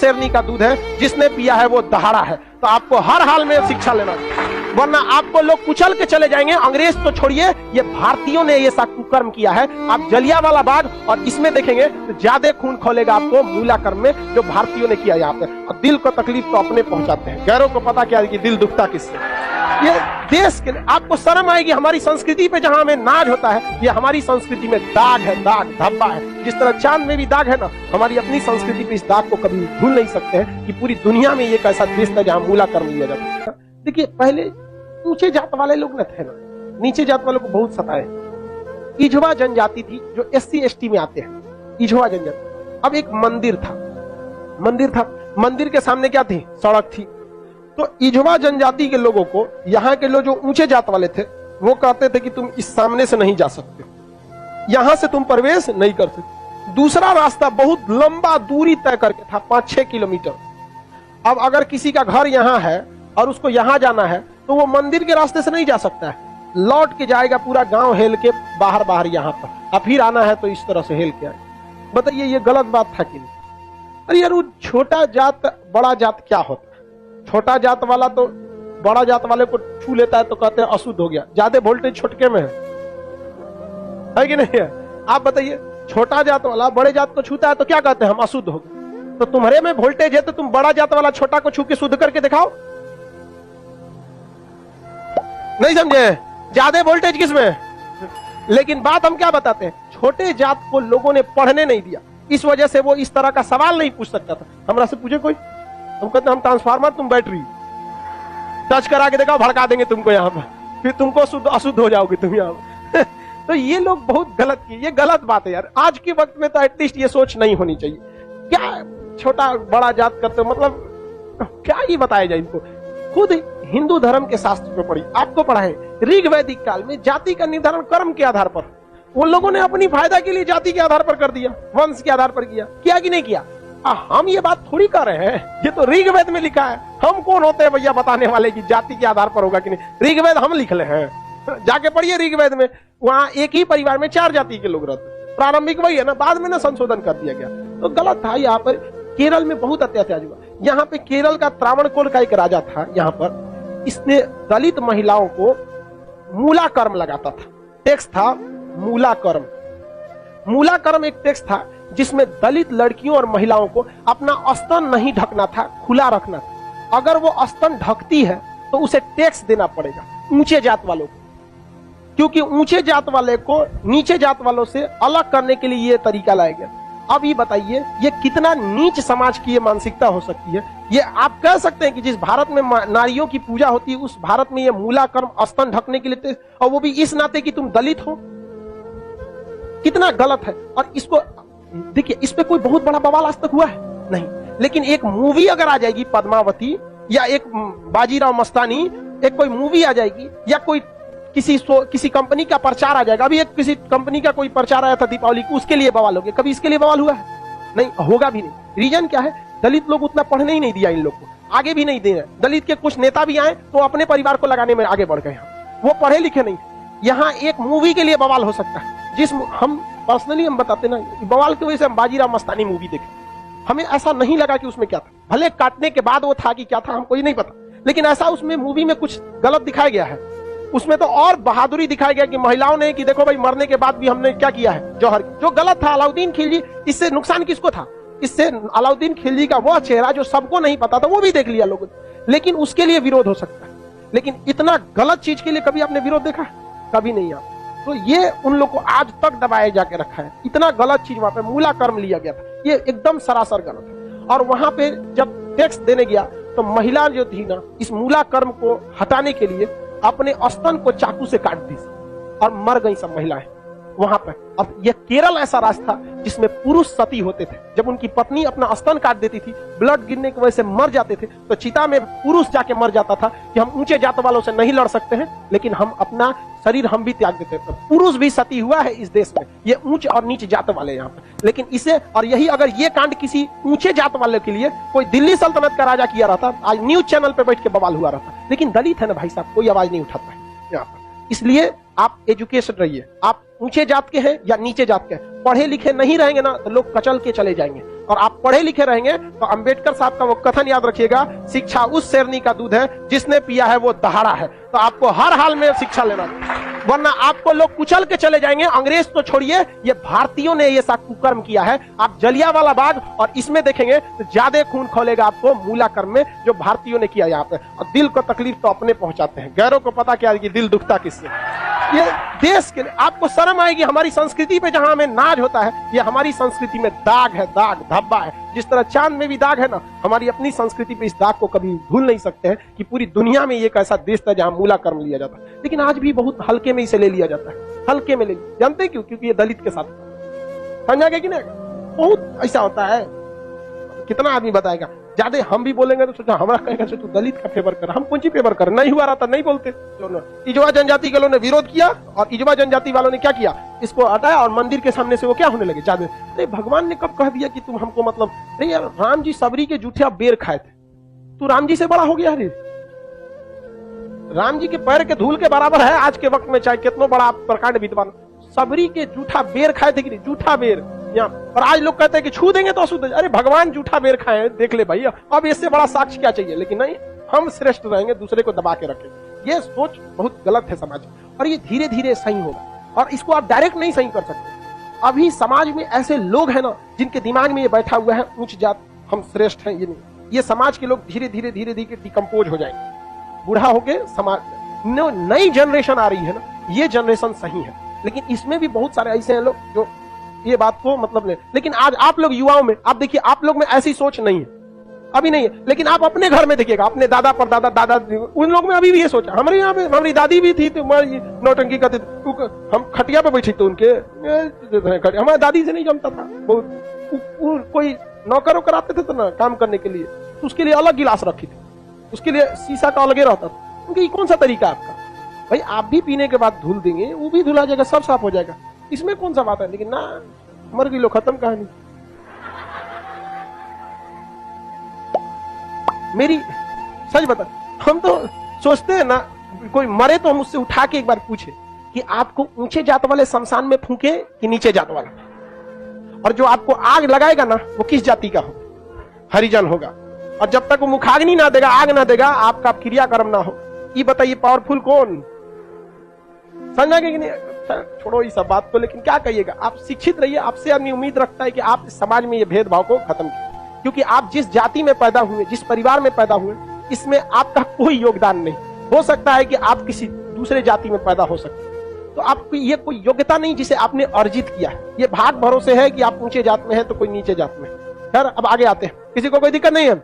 शेरनी का दूध है, जिसने पिया है वो दहाड़ा है। तो आपको हर हाल में शिक्षा लेना चाहिए, वरना आपको लोग कुचल के चले जाएंगे। अंग्रेज तो छोड़िए, ये भारतीयों ने ये सा कुकर्म किया है। आप जलियांवाला बाग और इसमें देखेंगे तो ज्यादा खून खोलेगा आपको मूला कर्म में, जो भारतीयों ने किया यहाँ पे। और दिल को तकलीफ तो अपने पहुंचाते हैं, गैरों को पता क्या है कि दिल दुखता किससे। ये देश के लिए आपको शर्म आएगी, हमारी संस्कृति पे जहां हमें नाज होता है, ये हमारी संस्कृति में दाग है, दाग धब्बा है। जिस तरह चांद में भी दाग है ना, हमारी अपनी संस्कृति पे इस दाग को कभी भूल नहीं सकते हैं कि पूरी दुनिया में ये एक ऐसा देश था जहां मूला कर्म लिया जाता था। देखिए, पहले ऊंचे जात वाले लोग न थे ना, नीचे जात वालों को बहुत सताए। इझवा जनजाति थी जो SC ST में आते हैं, इझवा जनजाति। अब एक मंदिर था, मंदिर के सामने क्या थी? सड़क थी। तो इझवा जनजाति के लोगों को यहाँ के लोग जो ऊंचे जात वाले थे वो कहते थे कि तुम इस सामने से नहीं जा सकते, यहां से तुम प्रवेश नहीं कर सकते। दूसरा रास्ता बहुत लंबा दूरी तय करके था, 5-6 किलोमीटर। अब अगर किसी का घर यहाँ है और उसको यहाँ जाना है तो वो मंदिर के रास्ते से नहीं जा सकता है, लौट के जाएगा पूरा गांव हेल के बाहर यहाँ पर, अब फिर आना है तो इस तरह से हेल के आए। बताइए ये गलत बात था कि नहीं? अरे यार, वो छोटा जात बड़ा जात क्या होता है? छोटा जात वाला तो बड़ा जात वाले को छू लेता है तो कहते हैं अशुद्ध हो गया, ज्यादा वोल्टेज छोटके में है कि नहीं है? आप बताइए, छोटा जात वाला बड़े जात को छूता है तो क्या कहते हैं? हम अशुद्ध हो गए। तो तुम्हारे में वोल्टेज है तो तुम बड़ा जात वाला छोटा को छू के शुद्ध करके दिखाओ। नहीं समझे? ज्यादा वोल्टेज किसमें? लेकिन बात हम क्या बताते हैं, छोटे जात को लोगों ने पढ़ने नहीं दिया, इस वजह से वो इस तरह का सवाल नहीं पूछ सकता था। हमरा से पूछे कोई, हम कहते हम ट्रांसफार्मर, तुम बैटरी, टच करा के देखा, भड़का देंगे तुमको यहाँ पर, फिर तुमको अशुद्ध हो जाओगे तुम यहाँ पर। तो ये लोग बहुत गलत किए, ये गलत बात है यार। आज के वक्त में तो एटलीस्ट ये सोच नहीं होनी चाहिए। क्या छोटा बड़ा जात करते, मतलब क्या ही बताया जाए इनको। खुद हिंदू धर्म के शास्त्र में पढ़ी, आपको पढ़ा है, ऋग वैदिक काल में जाति का निर्धारण कर्म के आधार पर, उन लोगों ने अपनी फायदा के लिए जाति के आधार पर कर दिया, वंश के आधार पर किया कि नहीं किया? हम ये बात थोड़ी कर रहे हैं, ये तो ऋग्वेद में लिखा है। हम कौन होते हैं भैया बताने वाले कि जाति के आधार पर होगा कि नहीं? ऋग्वेद हम लिख ले हैं, जाके पढ़िए ऋग्वेद में, वहां एक ही परिवार में 4 जाति के लोग रहते। प्रारंभिक वही है ना, बाद में ना संशोधन कर दिया गया, तो गलत था। यहाँ पर केरल में बहुत अत्याचार हुआ। यहाँ पे केरल का त्रावणकोर का एक राजा था, यहाँ पर इसने दलित महिलाओं को मूला कर्म लगाता था। टैक्स था मूला कर्म। मूला कर्म एक टैक्स था जिसमें दलित लड़कियों और महिलाओं को अपना स्तन नहीं ढकना था, खुला रखना था। अगर वो स्तन ढकती है तो उसे टैक्स देना पड़ेगा ऊंचे जात वालों को, क्योंकि ऊंचे जात वाले को नीचे जात वालों से अलग करने के लिए ये तरीका लाया गया। अब ये बताइए, ये कितना नीच समाज की ये मानसिकता हो सकती है? ये आप कह सकते हैं कि जिस भारत में नारियों की पूजा होती है उस भारत में ये मूला कर्म स्तन ढकने के लिए, और वो भी इस नाते कि तुम दलित हो, कितना गलत है। और इसको देखिए, इस पे कोई बहुत बड़ा बवाल आज तक हुआ है नहीं, लेकिन एक मूवी अगर आ जाएगी पद्मावती, या एक बाजीराव मस्तानी, एक कोई मूवी आ जाएगी, या कोई किसी कंपनी का प्रचार आ जाएगा। अभी एक किसी कंपनी का कोई प्रचार आया था दीपावली को, उसके लिए बवाल हो गया। कभी इसके लिए बवाल हुआ है? नहीं, होगा भी नहीं। रीजन क्या है? दलित लोग उतना पढ़ने ही नहीं दिया इन लोग को, आगे भी नहीं दे रहे। दलित के कुछ नेता भी आए तो अपने परिवार को लगाने में आगे बढ़ गए, वो पढ़े लिखे नहीं। यहाँ एक मूवी के लिए बवाल हो सकता है, जिस हम पर्सनली हम बताते ना, बवाल की वजह से हम बाजीराव मस्तानी मूवी देखे, हमें ऐसा नहीं लगा कि उसमें क्या था। भले काटने के बाद वो था कि क्या था हमको ही नहीं पता, लेकिन ऐसा उसमें मूवी में कुछ गलत दिखाया गया है। उसमें तो और बहादुरी दिखाया गया कि महिलाओं ने कि देखो भाई, मरने के बाद भी हमने क्या किया है, जौहर, जो गलत था। अलाउद्दीन खिलजी, इससे नुकसान किसको था? इससे अलाउद्दीन खिलजी का वह चेहरा जो सबको नहीं पता था, वो भी देख लिया लोगों ने, लेकिन उसके लिए विरोध हो सकता है। लेकिन इतना गलत चीज के लिए कभी आपने विरोध देखा? कभी नहीं। आप तो ये उन लोग को आज तक दबाए जाके रखा है। इतना गलत चीज वहां पे मूला कर्म लिया गया था, ये एकदम सरासर गलत है। और वहां पे जब टैक्स देने गया तो महिला जो थी ना, इस मूला कर्म को हटाने के लिए अपने स्तन को चाकू से काट दी और मर गई सब महिलाएं वहां पर। अब यह केरल ऐसा राज्य था जिसमें पुरुष सती होते थे। जब उनकी पत्नी अपना स्तन काट देती थी, ब्लड गिरने की वजह से मर जाते थे, तो चिता में पुरुष जाके मर जाता था कि हम ऊंचे जात वालों से नहीं लड़ सकते हैं, लेकिन हम अपना शरीर हम भी त्याग देते थे। पुरुष भी सती हुआ है इस देश में, ये ऊंचे और नीचे जात वाले यहाँ पर। लेकिन इसे, और यही अगर ये कांड किसी ऊंचे जात वाले के लिए कोई दिल्ली सल्तनत का राजा किया रहता, आज न्यूज चैनल पे बैठ के बवाल हुआ रहता। लेकिन दलित है ना भाई साहब, कोई आवाज नहीं उठाता है यहाँ पर। इसलिए आप एजुकेशन रहिए, आप ऊंचे जात के हैं या नीचे जात के हैं, पढ़े लिखे नहीं रहेंगे ना तो लोग कचल के चले जाएंगे। और आप पढ़े लिखे रहेंगे तो अंबेडकर साहब का वो कथन याद रखिएगा, शिक्षा उस शेरनी का दूध है जिसने पिया है वो दहाड़ा है। तो आपको हर हाल में शिक्षा लेना है, वरना आपको लोग कुचल के चले जाएंगे। अंग्रेज तो छोड़िए, ये भारतीयों ने ये सा कुकर्म किया है। आप जलियांवाला बाग और इसमें देखेंगे तो ज्यादा खून खोलेगा आपको मूला कर्म में, जो भारतीयों ने किया यहाँ पे। और दिल को तकलीफ तो अपने पहुंचाते हैं, गैरों को पता क्या कि दिल दुखता किससे। ये देश के लिए आपको शर्म आएगी। हमारी संस्कृति पे जहां हमें नाज होता है, ये हमारी संस्कृति में दाग है, दाग धब्बा है। जिस तरह चांद में भी दाग है ना, हमारी अपनी संस्कृति पे इस दाग को कभी भूल नहीं सकते हैं कि पूरी दुनिया में ये एक ऐसा देश था जहां मूला कर्म लिया जाता है, लेकिन आज भी बहुत हल्के में इसे ले लिया जाता है, हल्के में ले लिया। जानते क्यों? क्योंकि ये दलित के साथ, समझा गया कि नहीं? बहुत ऐसा होता है। कितना आदमी बताएगा, ज्यादा हम भी बोलेंगे तो सोचा हमारा कहेगा तू दलित का फेवर कर। हम कौन सी फेवर कर? नहीं हुआ रहा था नहीं बोलते। इजवा जनजाति के लोगों ने विरोध किया और इजवा जनजाति वालों ने क्या किया, इसको हटाया और मंदिर के सामने से वो क्या होने लगे, ज्यादा। अरे भगवान ने कब कह दिया कि तुम हमको मतलब, अरे यार राम जी सबरी के जूठे बेर खाए थे, तू राम जी से बड़ा हो गया। अरे राम जी के पैर के धूल के बराबर है आज के वक्त में, चाहे कितना बड़ा प्रकांड विद्वान। सबरी के जूठा बेर खाए थे कि नहीं? जूठा बेर यहाँ। और आज लोग कहते हैं कि छू देंगे तो अशुद्ध। अरे भगवान जूठा बेर खाए, देख ले भैया, अब इससे बड़ा साक्ष्य क्या चाहिए। लेकिन नहीं, हम श्रेष्ठ रहेंगे, दूसरे को दबा के रखेंगे। ये सोच बहुत गलत है समाज, और ये धीरे धीरे सही होगा। और इसको आप डायरेक्ट नहीं सही कर सकते। अभी समाज में ऐसे लोग हैं ना जिनके दिमाग में ये बैठा हुआ है उच्च जात हम श्रेष्ठ हैं। ये नहीं, ये समाज के लोग धीरे धीरे धीरे धीरे डिकम्पोज हो जाएंगे, बूढ़ा होके। समाज नई जनरेशन आ रही है ना, ये जनरेशन सही है, लेकिन इसमें भी बहुत सारे ऐसे हैं लोग जो ये बात को मतलब ले। लेकिन आज आप लोग युवाओं में, आप देखिए, आप लोग में ऐसी सोच नहीं है, अभी नहीं है। लेकिन आप अपने घर में देखिएगा, अपने दादा पर दादा उन लोग में अभी भी ये सोचा। हमारे यहाँ पे हमारी दादी भी थी तो नौटंकी करते थे, हम खटिया पे बैठे थे उनके, हमारी दादी से नहीं जमता था। कोई नौकर वोकर आते थे तो ना काम करने के लिए, तो उसके लिए अलग गिलास रखी थी, उसके लिए शीशा का अलगे रहता था। क्योंकि कौन सा तरीका आपका भाई, आप भी पीने के बाद धुल देंगे, वो भी धुला जाएगा, सब साफ हो जाएगा, इसमें कौन सा बात है। लेकिन ना, मर गई लो, खत्म कहानी। मेरी सच बता, हम तो सोचते हैं ना, कोई मरे तो हम उससे उठा के एक बार पूछे कि आपको ऊंचे जात वाले शमशान में फूके कि नीचे जात वाला, और जो आपको आग लगाएगा ना वो किस जाति का हो, हरिजन होगा। और जब तक वो मुखाग्नि ना देगा, आग ना देगा, आपका क्रियाकर्म ना हो, ये बताइए पावरफुल कौन? समझा कि नहीं? छोड़ो इस सब बात को, लेकिन क्या कहिएगा, आप शिक्षित रहिए। आपसे आदमी उम्मीद रखता है कि आप समाज में ये भेदभाव को खत्म कीजिए, क्योंकि आप जिस जाति में पैदा हुए, जिस परिवार में पैदा हुए, इसमें आपका कोई योगदान नहीं। हो सकता है कि आप किसी दूसरे जाति में पैदा हो सकते, तो आपकी ये कोई योग्यता नहीं जिसे आपने अर्जित किया है। ये भाग भरोसे है कि आप ऊंचे जात में हैं तो कोई नीचे जात में है। खैर अब आगे आते हैं, किसी को कोई दिक्कत नहीं है।